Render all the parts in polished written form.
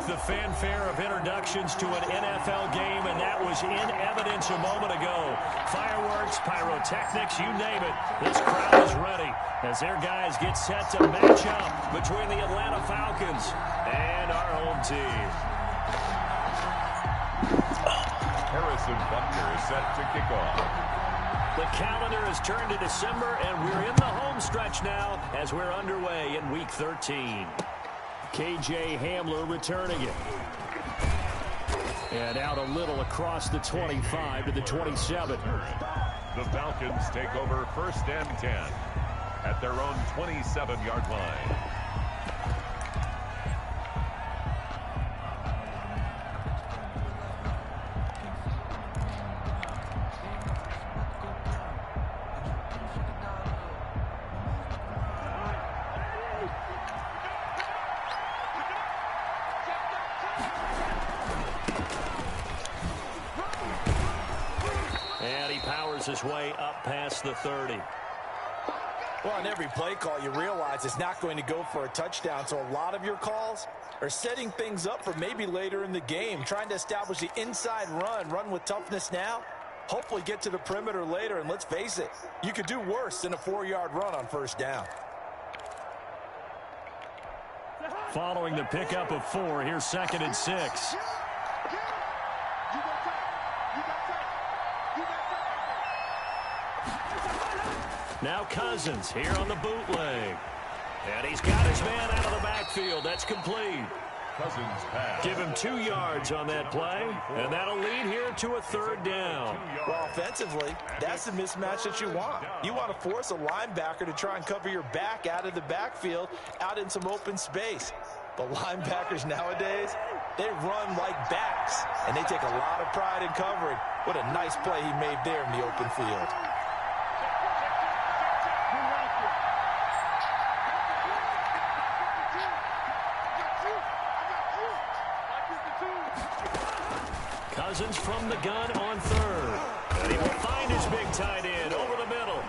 the fanfare of introductions to an NFL game, and that was in evidence a moment ago. Fireworks, pyrotechnics, you name it. This crowd is ready as their guys get set to match up between the Atlanta Falcons and our home team. Harrison Butker is set to kick off. The calendar has turned to December, and we're in the home stretch now as we're underway in Week 13. K.J. Hamler returning it. And out a little across the 25 to the 27. The Falcons take over 1st and 10 at their own 27-yard line. His way up past the 30. Well, on every play call, you realize it's not going to go for a touchdown, so a lot of your calls are setting things up for maybe later in the game, trying to establish the inside run with toughness now, hopefully get to the perimeter later, and let's face it, you could do worse than a 4-yard run on 1st down. Following the pickup of 4, here's 2nd and 6. Now Cousins here on the bootleg. And he's got his man out of the backfield. That's complete. Cousins pass. Give him 2 yards on that play, and that'll lead here to a 3rd down. Well, offensively, that's the mismatch that you want. You want to force a linebacker to try and cover your back out of the backfield, out in some open space. But linebackers nowadays, they run like backs, and they take a lot of pride in covering. What a nice play he made there in the open field. Cousins from the gun on 3rd. And he will find his big tight end over the middle.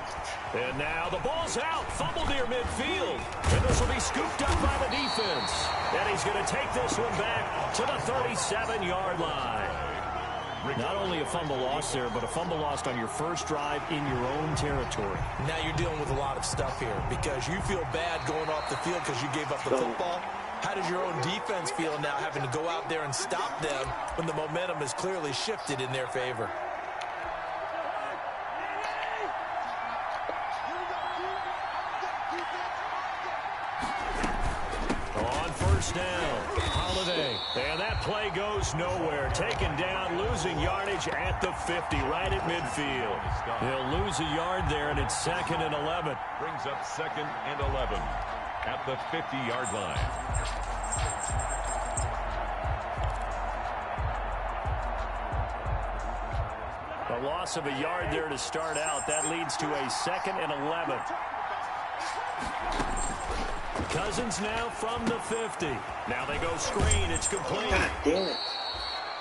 And now the ball's out. Fumble near midfield. And this will be scooped up by the defense. And he's going to take this one back to the 37-yard line. Not only a fumble loss there, but a fumble lost on your first drive in your own territory. Now you're dealing with a lot of stuff here because you feel bad going off the field because you gave up the football. How does your own defense feel now having to go out there and stop them when the momentum is clearly shifted in their favor? On 1st down, Holiday. And that play goes nowhere. Taken down, losing yardage at the 50, right at midfield. He'll lose a yard there, and it's 2nd and 11. Brings up 2nd and 11 at the 50-yard line. A loss of a yard there to start out. That leads to a 2nd and 11. Cousins now from the 50. Now they go screen. It's complete. God damn it.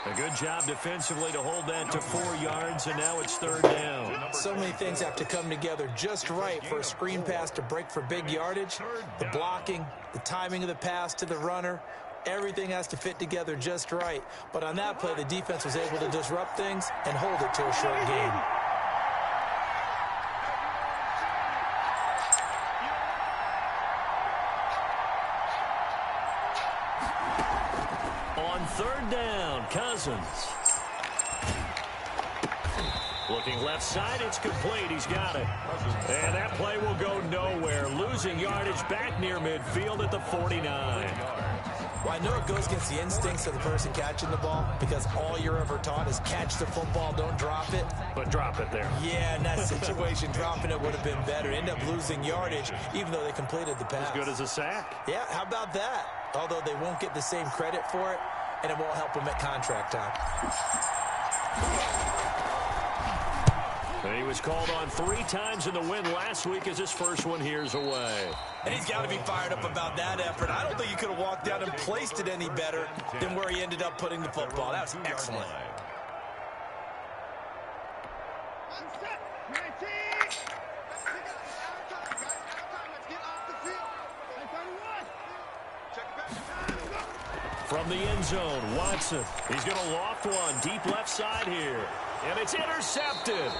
A good job defensively to hold that to 4 yards, and now it's 3rd down. So many things have to come together just right for a screen pass to break for big yardage. The blocking, the timing of the pass to the runner, everything has to fit together just right. But on that play, the defense was able to disrupt things and hold it to a short game. On 3rd down, Cousins. Looking left side, it's complete. He's got it. And that play will go nowhere. Losing yardage back near midfield at the 49. Well, I know it goes against the instincts of the person catching the ball because all you're ever taught is catch the football, don't drop it. But drop it there. Yeah, in that situation, dropping it would have been better. End up losing yardage, even though they completed the pass. As good as a sack. Yeah, how about that? Although they won't get the same credit for it, and it won't help them at contract time. He was called on 3 times in the win last week as his first one here's away. And he's got to be fired up about that effort. I don't think he could have walked down and placed it any better than where he ended up putting the football. That was excellent. from the end zone. Watson, he's going to loft one deep left side here. And it's intercepted.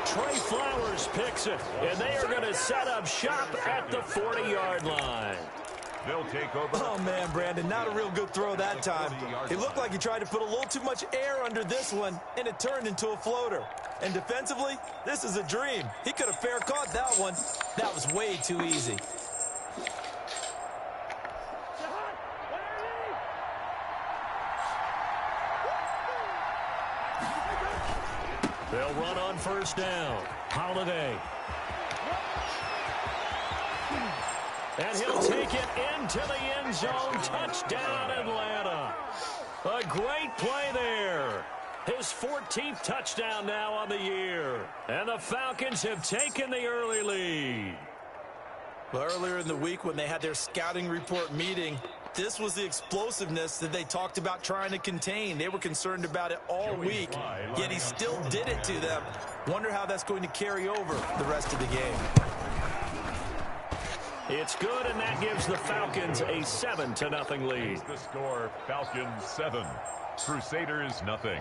Trey Flowers picks it, and they are going to set up shop at the 40-yard line. They'll take over. Oh, man, Brandon, not a real good throw that time. It looked like he tried to put a little too much air under this one, and it turned into a floater. And defensively, this is a dream. He could have fair caught that one. That was way too easy. They'll run on first down. Holiday. And he'll take it into the end zone. Touchdown, Atlanta. A great play there. His 14th touchdown now on the year. And the Falcons have taken the early lead. Well, earlier in the week when they had their scouting report meeting, this was the explosiveness that they talked about trying to contain. They were concerned about it all week, yet he still did it to them. Wonder how that's going to carry over the rest of the game. It's good, and that gives the Falcons a 7-0 lead. The score, Falcons 7, Crusaders 0.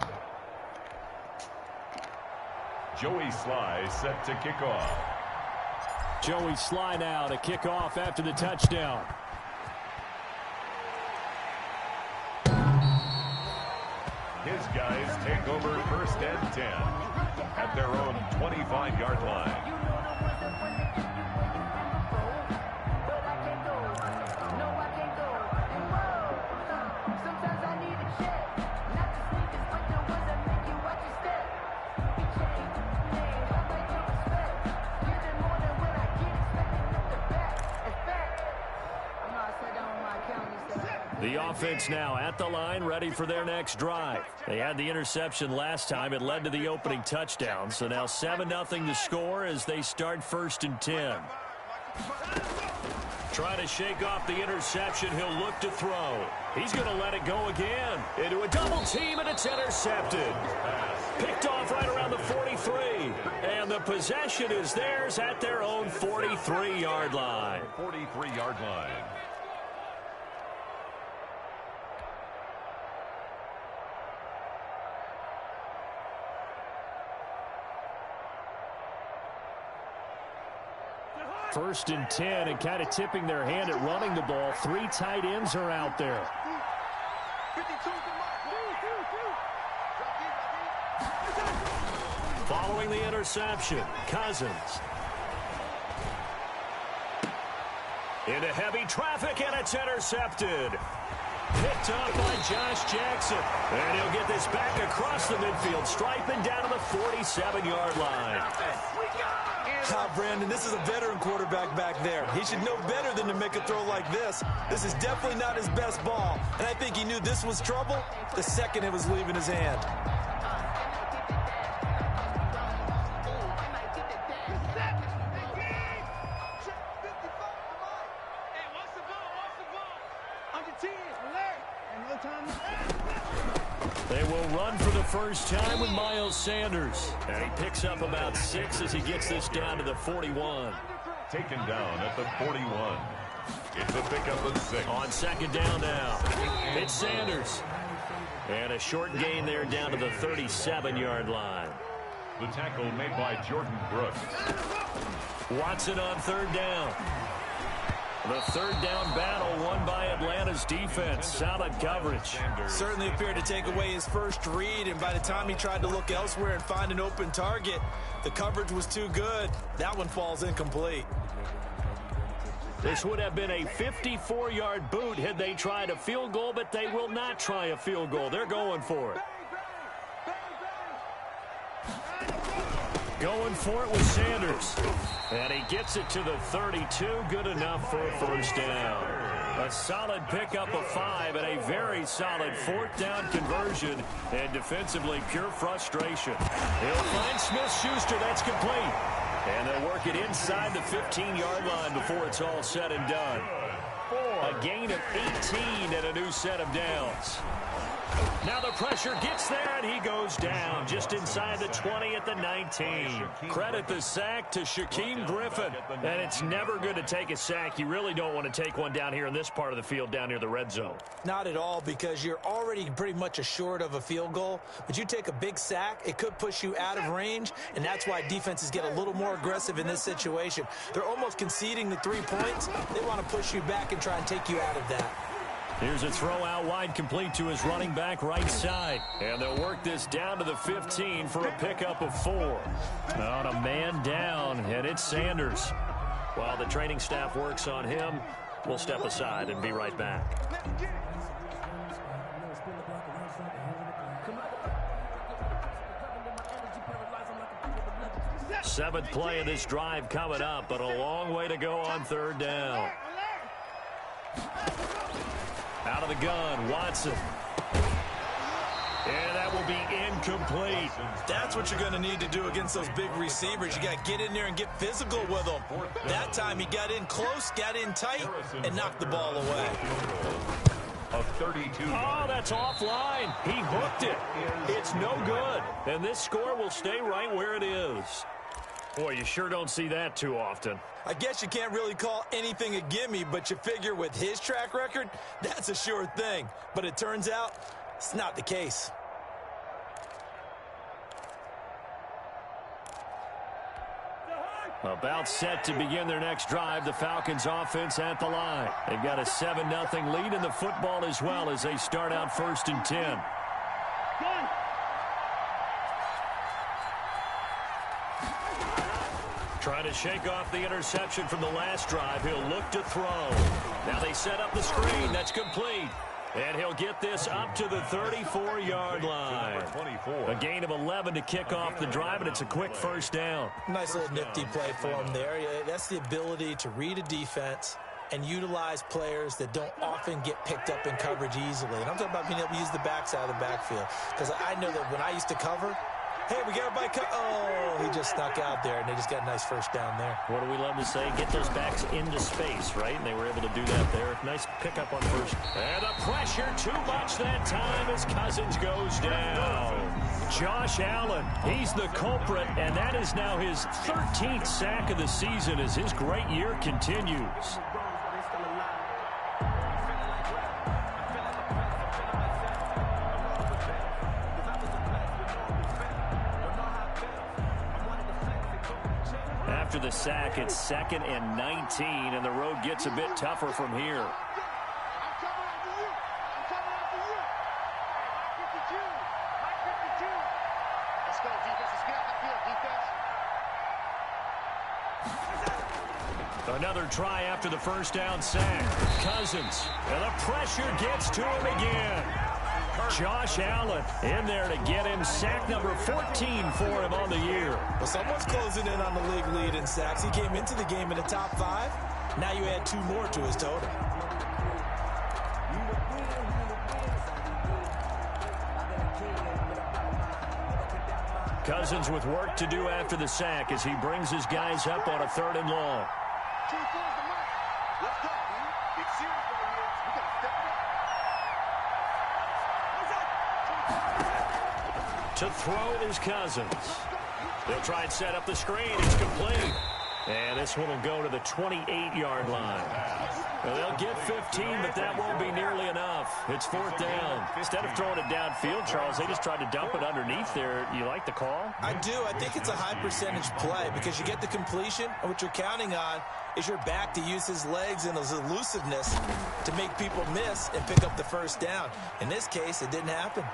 Joey Sly set to kick off. Joey Sly now to kick off after the touchdown. His guys take over first and 10 at their own 25-yard line. The offense now at the line, ready for their next drive. They had the interception last time. It led to the opening touchdown. So now 7-0 to score as they start first and 10. Trying to shake off the interception. He'll look to throw. He's going to let it go again. Into a double team, and it's intercepted. Picked off right around the 43. And the possession is theirs at their own 43-yard line. 43-yard line. First and 10, and kind of tipping their hand at running the ball. 3 tight ends are out there. Following the interception, Cousins. Into heavy traffic, and it's intercepted. Picked off by Josh Jackson. And he'll get this back across the midfield stripe and down to the 47-yard line. Brandon, this is a veteran quarterback back there. He should know better than to make a throw like this. This is definitely not his best ball. And I think he knew this was trouble the second it was leaving his hand. They will run for the first time with Miles Sanders. And he picks up about 6 as he gets this down to the 41. Taken down at the 41. It's a pickup of 6. On second down now, it's Sanders. And a short gain there down to the 37-yard line. The tackle made by Jordan Brooks. Watson on third down. The third down battle won by Atlanta's defense. Solid coverage. Certainly appeared to take away his first read, and by the time he tried to look elsewhere and find an open target, the coverage was too good. That one falls incomplete. This would have been a 54-yard boot had they tried a field goal, but they will not try a field goal. They're going for it. Going for it with Sanders. And he gets it to the 32. Good enough for a first down. A solid pickup of 5 and a very solid fourth down conversion. And defensively, pure frustration. He'll find Smith-Schuster. That's complete. And they'll work it inside the 15-yard line before it's all said and done. A gain of 18 and a new set of downs. Now the pressure gets there, and he goes down just inside the 20 at the 19. Credit the sack to Shaquem Griffin. And it's never good to take a sack. You really don't want to take one down here in this part of the field down near the red zone. Not at all, because you're already pretty much assured of a field goal. But you take a big sack, it could push you out of range, and that's why defenses get a little more aggressive in this situation. They're almost conceding the 3 points. They want to push you back and try and take you out of that. Here's a throw out wide, complete to his running back right side. And they'll work this down to the 15 for a pickup of 4. On a man down, and it's Sanders. While the training staff works on him, we'll step aside and be right back. Seventh play of this drive coming up, but a long way to go on third down. Out of the gun, Watson. And that will be incomplete. That's what you're going to need to do against those big receivers. You got to get in there and get physical with them. That time he got in close, got in tight, and knocked the ball away. A 32. Oh, that's offline. He hooked it. It's no good. And this score will stay right where it is. Boy, you sure don't see that too often. I guess you can't really call anything a gimme, but you figure with his track record, that's a sure thing. But it turns out it's not the case. About set to begin their next drive, the Falcons offense at the line. They've got a 7-0 lead in the football as well as they start out 1st and 10. Trying to shake off the interception from the last drive. He'll look to throw. Now they set up the screen. That's complete. And he'll get this up to the 34-yard line. A gain of 11 to kick off the drive, and it's a quick first down. Nice little nifty play for him there. That's the ability to read a defense and utilize players that don't often get picked up in coverage easily. And I'm talking about being able to use the backside of the backfield. Because I know that when I used to cover, hey, we got everybody cut. Oh, he just snuck out there, and they just got a nice first down there. What do we love to say? Get those backs into space, right? And they were able to do that there. Nice pickup on first. And the pressure too much that time as Cousins goes down. Josh Allen, he's the culprit, and that is now his 13th sack of the season as his great year continues. After the sack, it's 2nd and 19, and the road gets a bit tougher from here. Another try after the first down sack. Cousins, and the pressure gets to him again. Josh Allen in there to get him sack number 14 for him on the year. Well, someone's closing in on the league lead in sacks. He came into the game in the top 5. Now you add 2 more to his total. Cousins with work to do after the sack as he brings his guys up on a 3rd and long. To throw is Cousins. They'll try and set up the screen. It's complete. And this one will go to the 28-yard line. Well, they'll get 15, but that won't be nearly enough. It's 4th down. Instead of throwing it downfield, Charles, they just tried to dump it underneath there. You like the call? I do. I think it's a high-percentage play because you get the completion, and what you're counting on is your back to use his legs and his elusiveness to make people miss and pick up the first down. In this case, it didn't happen.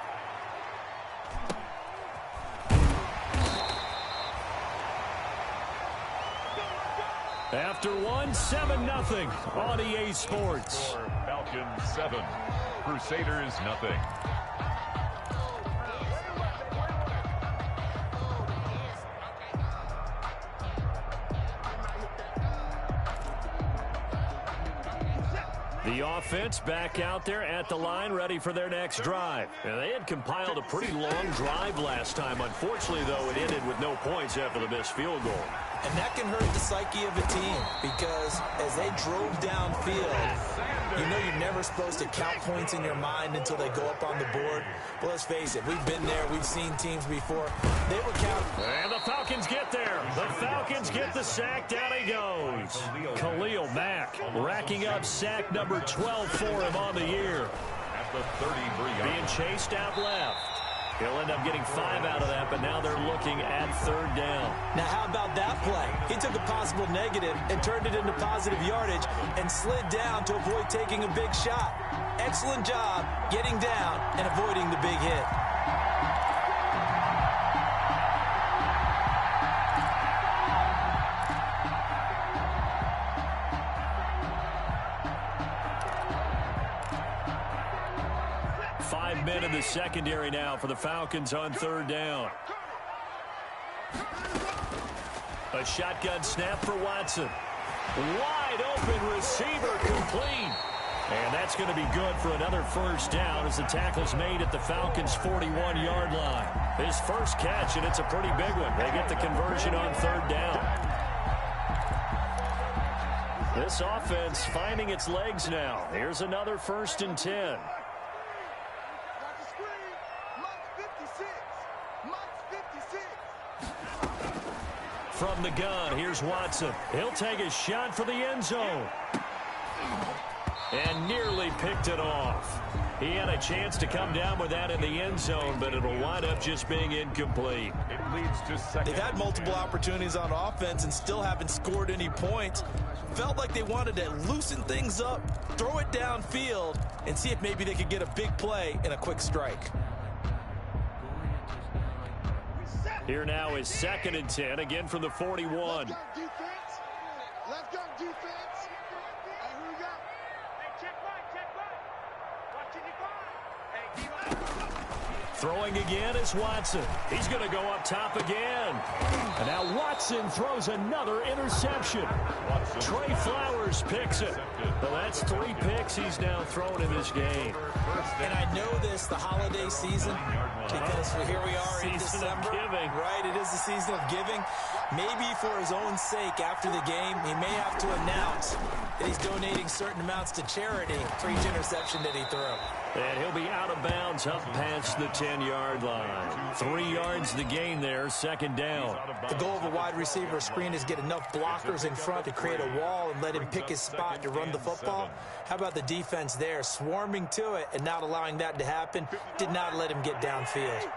After 7-0 on EA Sports. Falcons 7, Crusaders nothing. The offense back out there at the line, ready for their next drive. And they had compiled a pretty long drive last time. Unfortunately, though, it ended with no points after the missed field goal. And that can hurt the psyche of a team because as they drove downfield, you know you're never supposed to count points in your mind until they go up on the board. But let's face it, we've been there. We've seen teams before. They were counting. And the Falcons get there. The Falcons get the sack. Down he goes. Khalil Mack racking up sack number 12 for him on the year. At the 33-yard Being chased out left. He'll end up getting 5 out of that, but now they're looking at 3rd down. Now, how about that play? He took a possible negative and turned it into positive yardage and slid down to avoid taking a big shot. Excellent job getting down and avoiding the big hit. Men in the secondary now for the Falcons on 3rd down. A shotgun snap for Watson. Wide open receiver complete. And that's going to be good for another 1st down as the tackle's made at the Falcons' 41-yard line. His first catch, and it's a pretty big one. They get the conversion on 3rd down. This offense finding its legs now. Here's another 1st and 10. From the gun, here's Watson. He'll take a shot for the end zone. And nearly picked it off. He had a chance to come down with that in the end zone, but it'll wind up just being incomplete. It leads to 2nd. They've had multiple opportunities on offense and still haven't scored any points. Felt like they wanted to loosen things up, throw it downfield, and see if maybe they could get a big play and a quick strike. Here now is 2nd and 10, again from the 41. Left guard defense. Hey, who we got? Hey, check right. Watching your guard. Hey, Throwing again is Watson. He's going to go up top again. And now Watson throws another interception. Trey Flowers picks it. Well, that's 3 picks he's now thrown in this game. And I know this, the holiday season, because here we are in December. Right, it is the season of giving. Maybe for his own sake after the game, he may have to announce that he's donating certain amounts to charity for each interception that he threw. And he'll be out of bounds up past the 10-yard line. 3 yards the gain there, 2nd down. The goal of a wide receiver screen is get enough blockers in front to create a wall and let him pick his spot to run the football. How about the defense there, swarming to it and not allowing that to happen? Did not let him get downfield.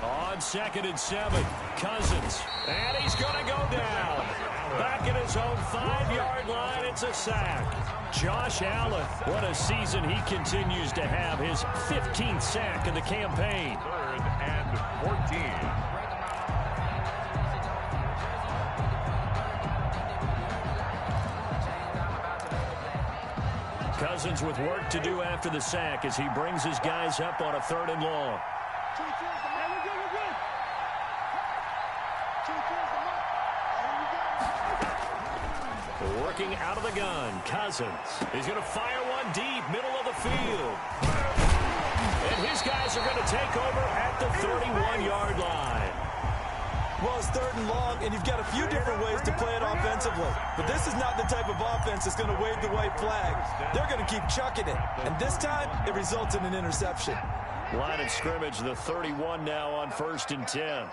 On 2nd and 7, Cousins. And he's going to go down. Back at his own 5-yard line, it's a sack. Josh Allen, what a season he continues to have. His 15th sack in the campaign. 3rd and 14. Cousins with work to do after the sack as he brings his guys up on a 3rd and long. Working out of the gun, Cousins. He's going to fire one deep, middle of the field. And his guys are going to take over at the 31-yard line. Well, it's 3rd and long, and you've got a few different ways to play it offensively. But this is not the type of offense that's going to wave the white flag. They're going to keep chucking it. And this time, it results in an interception. Line of scrimmage, the 31 now on 1st and 10.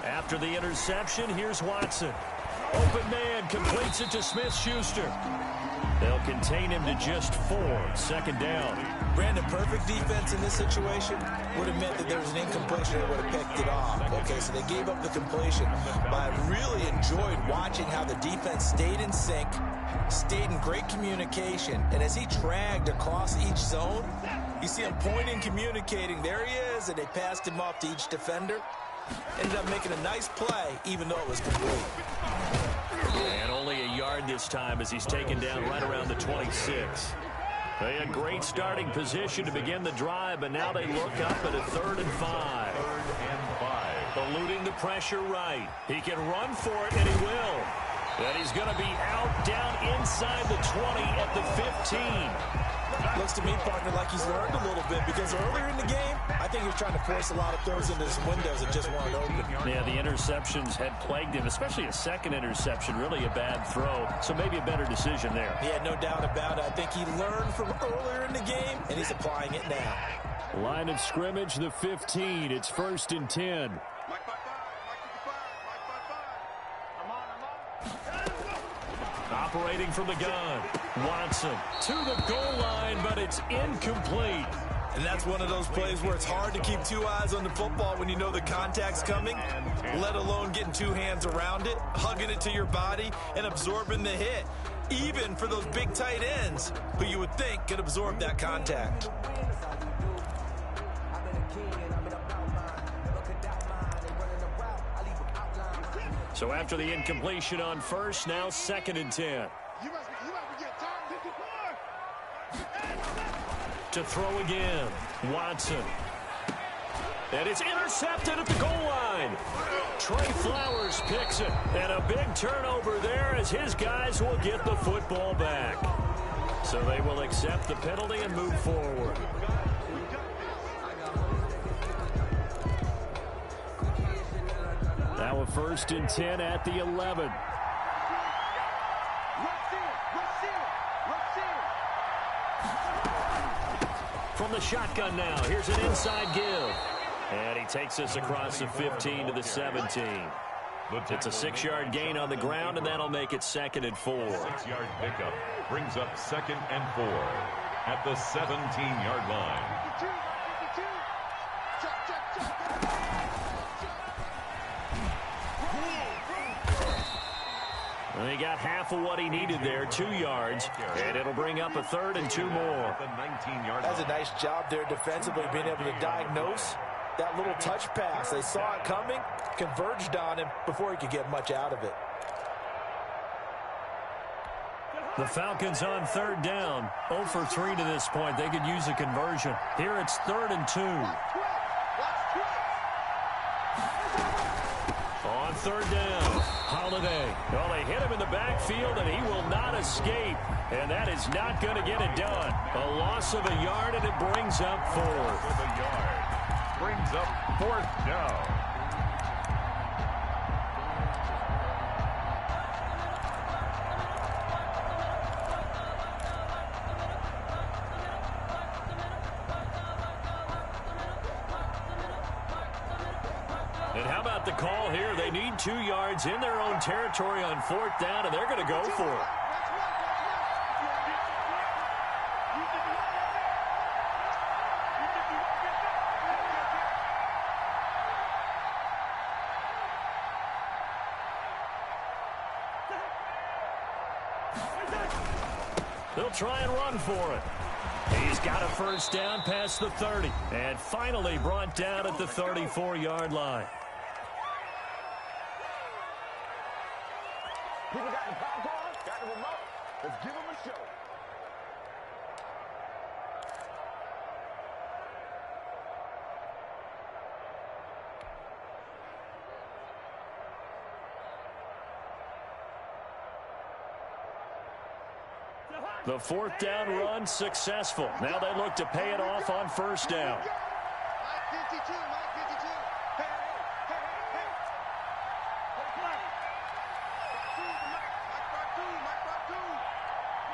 After the interception, here's Watson. Open man completes it to Smith-Schuster. They'll contain him to just 4. 2nd down. Brandon, perfect defense in this situation would have meant that there was an incompletion and would have picked it off. Okay, so they gave up the completion. But I really enjoyed watching how the defense stayed in sync, stayed in great communication, and as he dragged across each zone, you see him pointing, communicating. There he is, and they passed him off to each defender. Ended up making a nice play, even though it was complete. And only a yard this time as he's taken down right around the 26. They had great starting position to begin the drive, but now they look up at a 3rd and 5. 3rd and 5. Eluding the pressure right. He can run for it, and he will. And he's going to be out down inside the 20 at the 15. Looks to me, partner, like he's learned a little bit because earlier in the game, I think he was trying to force a lot of throws into his windows that just weren't open. Yeah, the interceptions had plagued him, especially a second interception, really a bad throw. So maybe a better decision there. Yeah, no doubt about it. I think he learned from earlier in the game, and he's applying it now. Line of scrimmage, the 15. It's 1st and 10. Operating from the gun. Watson to the goal line, but it's incomplete. And that's one of those plays where it's hard to keep two eyes on the football when you know the contact's coming, let alone getting two hands around it, hugging it to your body, and absorbing the hit, even for those big tight ends who you would think could absorb that contact. So after the incompletion on first, now 2nd and 10. To throw again, Watson. And it's intercepted at the goal line. Trey Flowers picks it. And a big turnover there as his guys will get the football back. So they will accept the penalty and move forward. Now a 1st and 10 at the 11. From the shotgun now, here's an inside give. And he takes us across the 15 to the 17. It's a 6-yard gain on the ground, and that'll make it 2nd and 4. 6-yard pickup brings up 2nd and 4 at the 17-yard line. And he got half of what he needed there, 2 yards, and it'll bring up a 3rd and 2 more. That's a nice job there defensively, being able to diagnose that little touch pass. They saw it coming, converged on him before he could get much out of it. The Falcons on 3rd down, 0 for 3 to this point. They could use a conversion. Here it's 3rd and 2. On 3rd down, Holiday. Well, they hit him in the backfield, and he will not escape. And that is not going to get it done. A loss of a yard, and it brings up 4th. Brings up 4th down. And how about the call here? They need 2 yards in their own territory on 4th down, and they're going to go for it. They'll try and run for it. He's got a 1st down past the 30, and finally brought down at the 34-yard line. People got the popcorn, got the remote. Let's give them a show. The 4th down run successful. Now they look to pay it off on 1st down. Mike 52, Mike 52. Hey, hey, hey, hey. Hold play. Mike 52.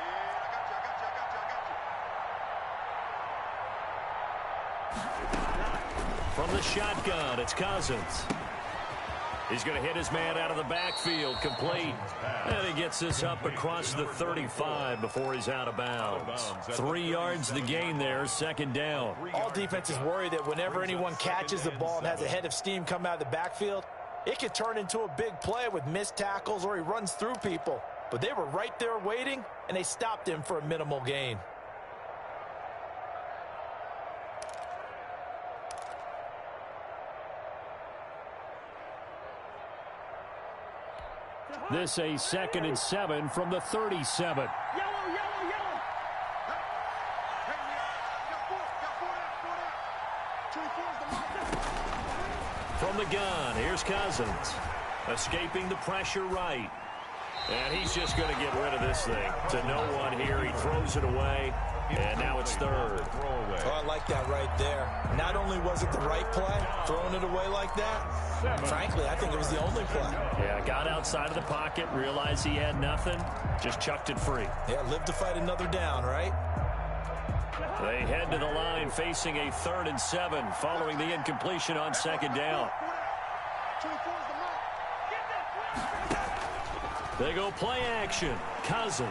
Yeah, I got you. From the shotgun, it's Cousins. He's going to hit his man out of the backfield, complete. And he gets this up across the 35 before he's out of bounds. 3 yards the gain there, 2nd down. All defenses worry that whenever anyone catches the ball and has a head of steam come out of the backfield, it could turn into a big play with missed tackles or he runs through people. But they were right there waiting, and they stopped him for a minimal gain. This a 2nd and 7 from the 37. Yellow, yellow, yellow. Hey, got 4 down. 24's the mark. From the gun, here's Cousins. Escaping the pressure right. And he's just going to get rid of this thing. To no one here. He throws it away. And now it's third. Oh, I like that right there. Not only was it the right play, throwing it away like that, frankly, I think it was the only play. Yeah, got outside of the pocket, realized he had nothing, just chucked it free. Yeah, live to fight another down, right? They head to the line facing a 3rd and 7 following the incompletion on 2nd down. They go play action. Cousins.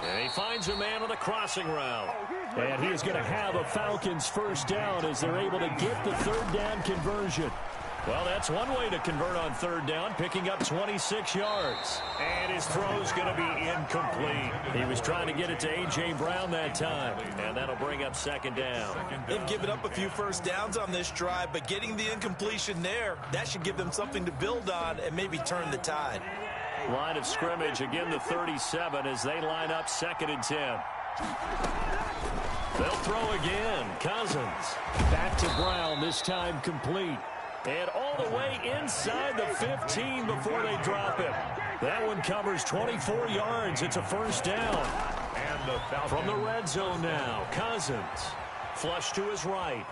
And he finds a man on the crossing route. And he is going to have a Falcons first down as they're able to get the 3rd down conversion. Well, that's one way to convert on 3rd down, picking up 26 yards. And his throw's going to be incomplete. He was trying to get it to A.J. Brown that time, and that'll bring up 2nd down. They've given up a few first downs on this drive, but getting the incompletion there, that should give them something to build on and maybe turn the tide. Line of scrimmage, again the 37 as they line up 2nd and 10. They'll throw again. Cousins. Back to Brown, this time complete. And all the way inside the 15 before they drop him. That one covers 24 yards. It's a first down. And from the red zone now, Cousins. Flush to his right.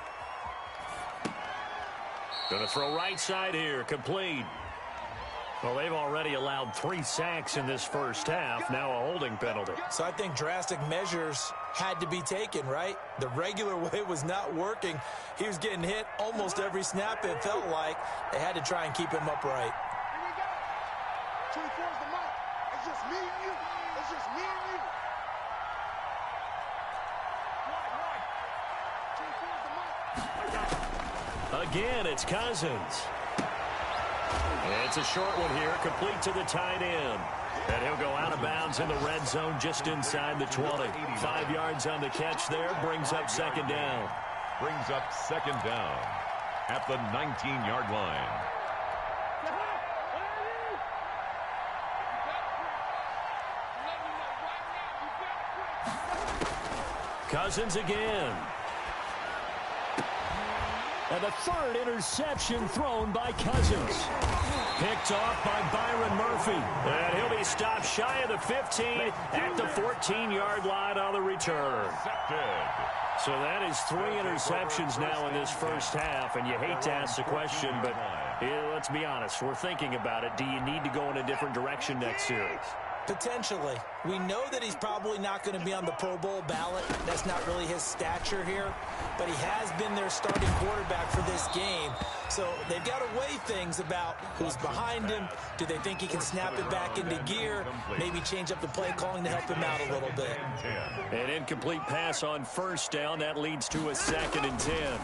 Going to throw right side here. Complete. Well, they've already allowed 3 sacks in this first half. Now a holding penalty. So I think drastic measures had to be taken, right? The regular way was not working. He was getting hit almost every snap, it felt like. They had to try and keep him upright. Here we go. 24's the mark. It's just me and you. It's just me and you. 24's the mark. Again, it's Cousins. It's a short one here, complete to the tight end. And he'll go out of bounds in the red zone just inside the 20. 5 yards on the catch there, brings up 2nd down. Brings up 2nd down at the 19-yard line. Cousins again. And the 3rd interception thrown by Cousins. Picked off by Byron Murphy. And he'll be stopped shy of the 15 at the 14-yard line on the return. So that is 3 interceptions now in this first half. And you hate to ask the question, but let's be honest. We're thinking about it. Do you need to go in a different direction next series? Potentially. We know that he's probably not going to be on the Pro Bowl ballot. That's not really his stature here. But he has been their starting quarterback for this game. So they've got to weigh things about who's behind him. Do they think he can snap it back into gear? Maybe change up the play calling to help him out a little bit. An incomplete pass on first down. That leads to a 2nd and 10.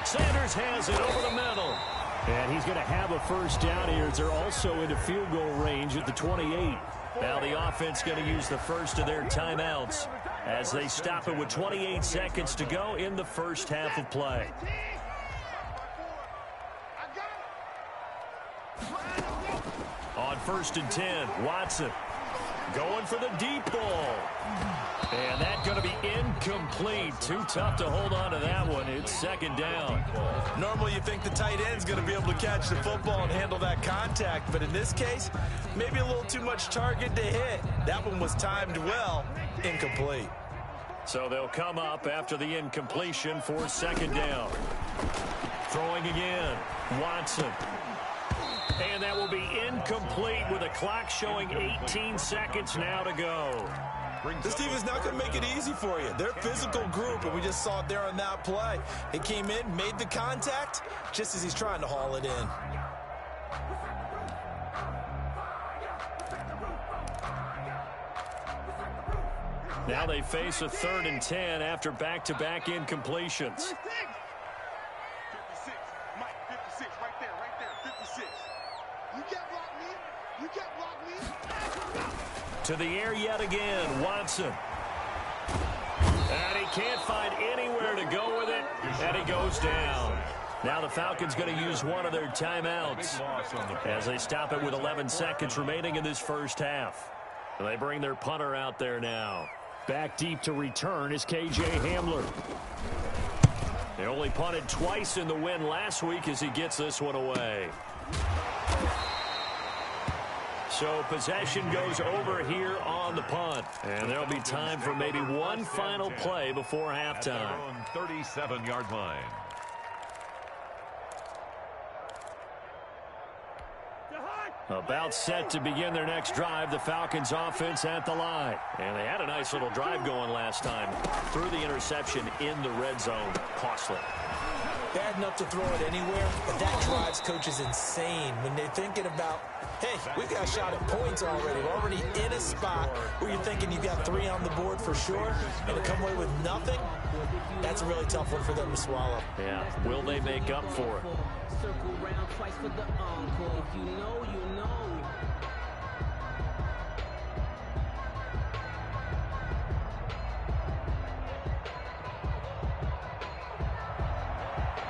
Sanders has it over the middle. And he's going to have a first down here as they're also into field goal range at the 28. Now the offense going to use the first of their timeouts as they stop it with 28 seconds to go in the first half of play. On 1st and 10, Watson going for the deep ball. And that's going to be incomplete. Too tough to hold on to that one. It's 2nd down. Normally you think the tight end's going to be able to catch the football and handle that contact, but in this case, maybe a little too much target to hit. That one was timed well. Incomplete. So they'll come up after the incompletion for 2nd down. Throwing again. Watson. And that will be incomplete with a clock showing 18 seconds now to go. This team is not going to make it easy for you. They're a physical group, and we just saw it there on that play. He came in, made the contact, just as he's trying to haul it in. Now they face a 3rd and 10 after back-to-back incompletions. 56. Mike, 56, right there, 56. You can't block me. You can't block me. To the air yet again, Watson. And he can't find anywhere to go with it, and he goes down. Now the Falcons going to use one of their timeouts as they stop it with 11 seconds remaining in this first half. They bring their punter out there now. Back deep to return is K.J. Hamler. They only punted twice in the win last week as he gets this one away. So possession goes over here on the punt. And there'll be time for maybe one final play before halftime. At their own 37-yard line. About set to begin their next drive, the Falcons offense at the line. And they had a nice little drive going last time. Threw the interception in the red zone. Costly. Bad enough to throw it anywhere, but that drives coaches insane when they're thinking about, hey, we've got a shot at points already. We're already in a spot where you're thinking you've got 3 on the board for sure, and to come away with nothing, that's a really tough one for them to swallow. Yeah, will they make up for it? Circle round twice for the encore. If you know, you know.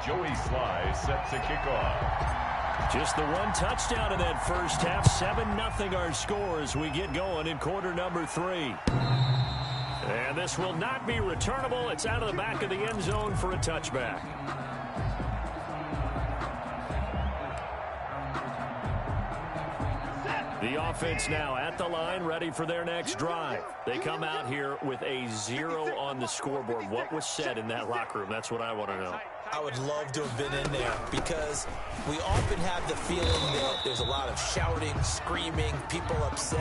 Joey Sly set to kick off. Just the one touchdown in that first half. 7-0 our score as we get going in quarter number 3. And this will not be returnable. It's out of the back of the end zone for a touchback. The offense now at the line, ready for their next drive. They come out here with a 0 on the scoreboard. What was said in that locker room? That's what I want to know. I would love to have been in there because we often have the feeling that there's a lot of shouting, screaming, people upset.